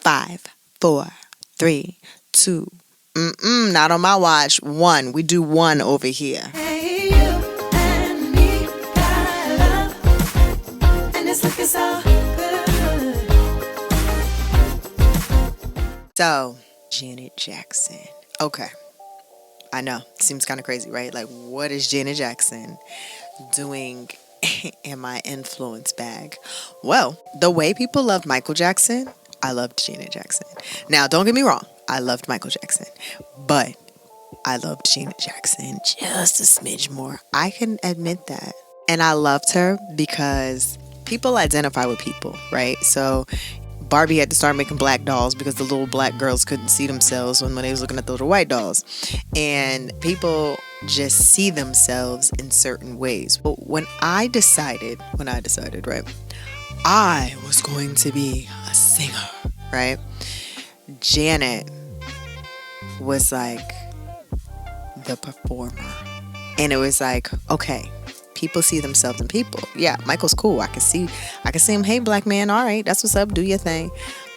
5, 4, 3, 2. Not on my watch. 1. We do 1 over here. Hey, you and me got love, and it's looking so good. So, Janet Jackson. Okay. I know. Seems kind of crazy, right? Like, what is Janet Jackson doing in my influence bag? Well, the way people loved Michael Jackson, I loved Janet Jackson. Now, don't get me wrong. I loved Michael Jackson. But I loved Janet Jackson just a smidge more. I can admit that. And I loved her because people identify with people, right? So Barbie had to start making black dolls because the little black girls couldn't see themselves when they was looking at the little white dolls. And people just see themselves in certain ways. But when I decided, right, I was going to be a singer, right? Janet was like the performer. And it was like, okay, people see themselves in people. Yeah, Michael's cool. I can see him. Hey, black man. All right, that's what's up. Do your thing.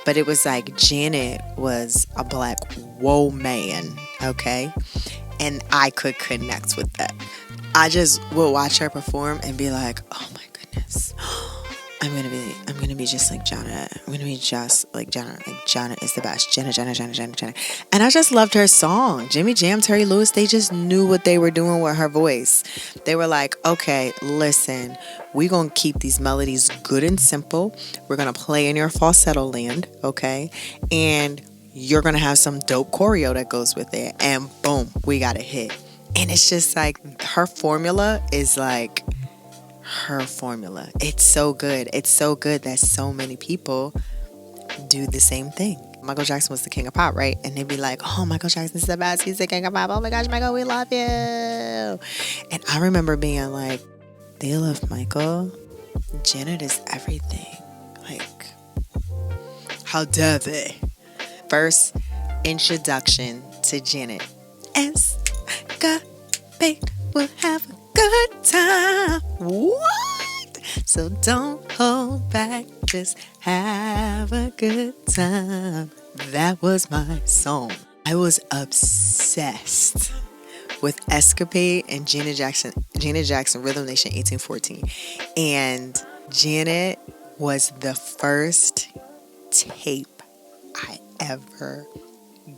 But it was like Janet was a black woman. Okay. And I could connect with that. I just would watch her perform and be like, oh my goodness. I'm gonna be just like Janet. I'm gonna be just like Janet. Like Janet is the best. Janet. And I just loved her song. Jimmy Jam, Terry Lewis, they just knew what they were doing with her voice. They were like, okay, listen, we're gonna keep these melodies good and simple. We're gonna play in your falsetto land, okay? And you're gonna have some dope choreo that goes with it. And boom, we got a hit. And it's just like her formula is like her formula. It's so good. It's so good that so many people do the same thing. Michael Jackson was the king of pop, right? And they'd be like, oh, Michael Jackson's the best. He's the king of pop. Oh my gosh, Michael, we love you. And I remember being like, they love Michael. Janet is everything. Like, how dare they? First introduction to Janet. Escapade, we'll have a good time. What? So don't hold back, just have a good time. That was my song. I was obsessed with Escapade and Janet Jackson, Rhythm Nation 1814. And Janet was the first tape I ever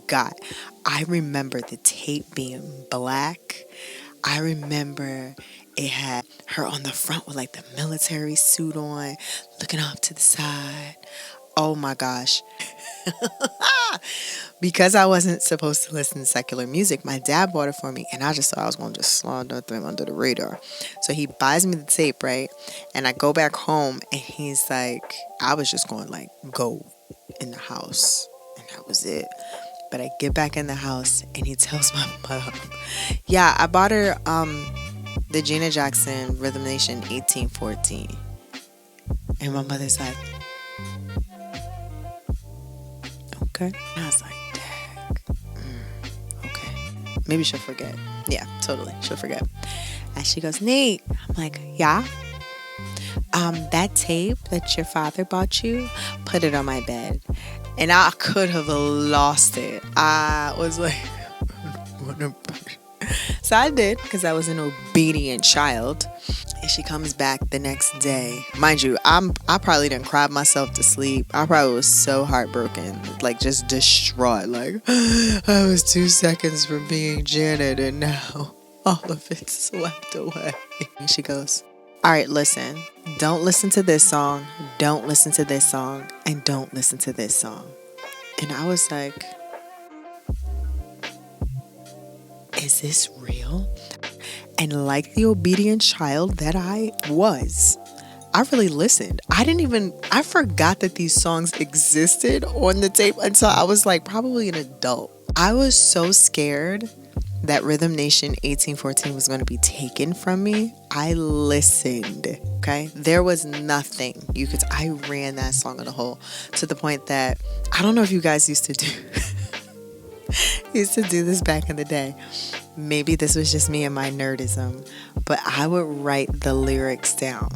got. I remember the tape being black. I remember it had her on the front with like the military suit on, looking off to the side. Oh my gosh. Because I wasn't supposed to listen to secular music, my dad bought it for me, and I just thought I was going to just slide that thing under the radar. So he buys me the tape, right? And I go back home, and he's like, I was just going like, go in the house, and that was it. But I get back in the house, and he tells my mom, yeah, I bought her the Janet Jackson Rhythm Nation 1814. And my mother's like, okay. And I was like, dang. Okay. Maybe she'll forget. Yeah, totally. She'll forget. And she goes, Nate. I'm like, yeah. That tape that your father bought you, put it on my bed. And I could have lost it. I was like, so I did, because I was an obedient child. And she comes back the next day. Mind you, I probably didn't cry myself to sleep. I probably was so heartbroken, like just distraught. Like, I was 2 seconds from being Janet, and now all of it's swept away. And she goes, all right, listen. Don't listen to this song. Don't listen to this song. And don't listen to this song. And I was like, is this real? And like the obedient child that I was, I really listened. I forgot that these songs existed on the tape until I was like probably an adult. I was so scared that Rhythm Nation 1814 was going to be taken from me. I listened, okay? There was nothing I ran that song in a hole, to the point that, I don't know if you guys used to do this back in the day. Maybe this was just me and my nerdism, but I would write the lyrics down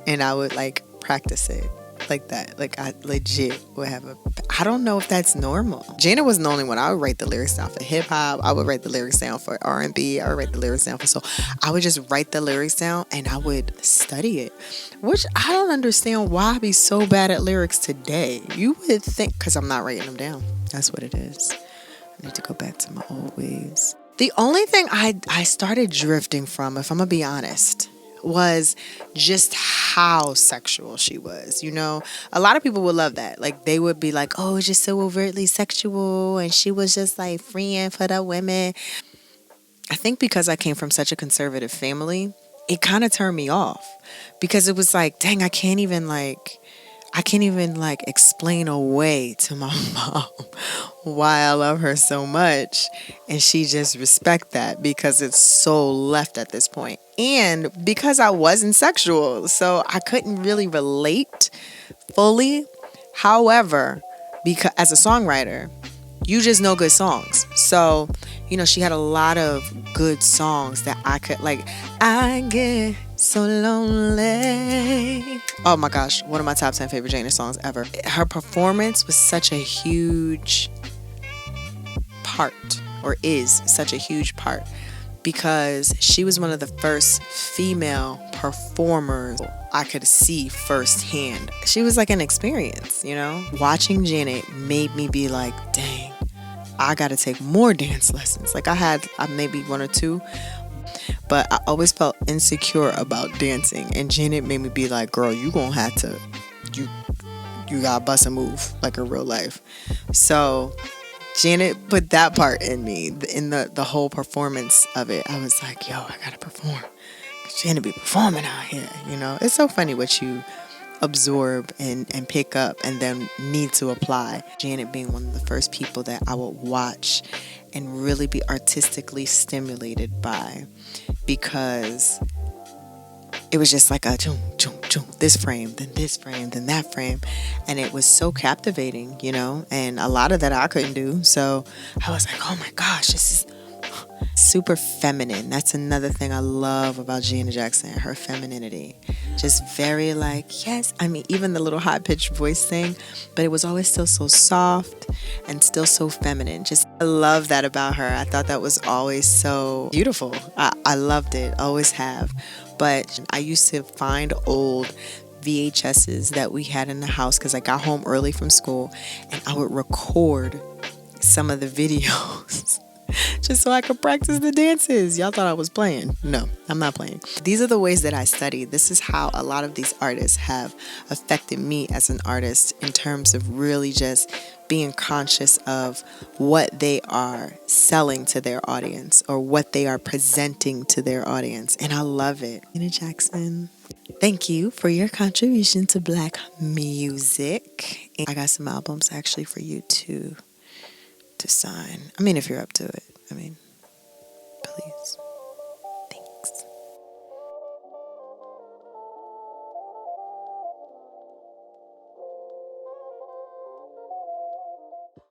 and I would like practice it. like that. Like I legit would have a. I don't know if that's normal. Janet wasn't the only one. I would write the lyrics down for hip hop. I would write the lyrics down for R&B. I would write the lyrics down for soul. I would just write the lyrics down and I would study it, which I don't understand why I be so bad at lyrics today. You would think because I'm not writing them down. That's what it is. I need to go back to my old ways. The only thing I started drifting from, if I'm gonna be honest, was just how sexual she was. You know, a lot of people would love that. Like they would be like, "Oh, it's just so overtly sexual," and she was just like freeing for the women. I think because I came from such a conservative family, it kind of turned me off because it was like, dang, I can't even like explain away to my mom why I love her so much, and she just respect that because it's so left at this point. And because I wasn't sexual, so I couldn't really relate fully. However, because as a songwriter, you just know good songs. So, you know, she had a lot of good songs that I could like. I get so lonely. Oh my gosh, one of my top 10 favorite Janet songs ever. Her performance was such a huge part, or is such a huge part, because she was one of the first female performers I could see firsthand. She was like an experience, you know? Watching Janet made me be like, dang, I gotta take more dance lessons. Like I had maybe one or two, but I always felt insecure about dancing. And Janet made me be like, girl, you gonna have to, you gotta bust a move like in real life. So Janet put that part in me, in the whole performance of it. I was like, yo, I gotta perform. Janet be performing out here, you know? It's so funny what you absorb and pick up and then need to apply. Janet being one of the first people that I would watch and really be artistically stimulated by, because it was just like a choom, choom, choom, this frame, then this frame, then that frame. And it was so captivating, you know, and a lot of that I couldn't do. So I was like, oh my gosh, this is super feminine. That's another thing I love about Janet Jackson, her femininity. Just very like, yes, I mean, even the little high-pitched voice thing, but it was always still so soft and still so feminine. Just, I love that about her. I thought that was always so beautiful. I loved it, always have. But I used to find old VHSs that we had in the house because I got home early from school, and I would record some of the videos just so I could practice the dances. Y'all thought I was playing. No, I'm not playing. These are the ways that I study. This is how a lot of these artists have affected me as an artist in terms of really just being conscious of what they are selling to their audience or what they are presenting to their audience. And I love it. Janet Jackson, thank you for your contribution to Black music. And I got some albums actually for you to sign. I mean, if you're up to it. I mean, please.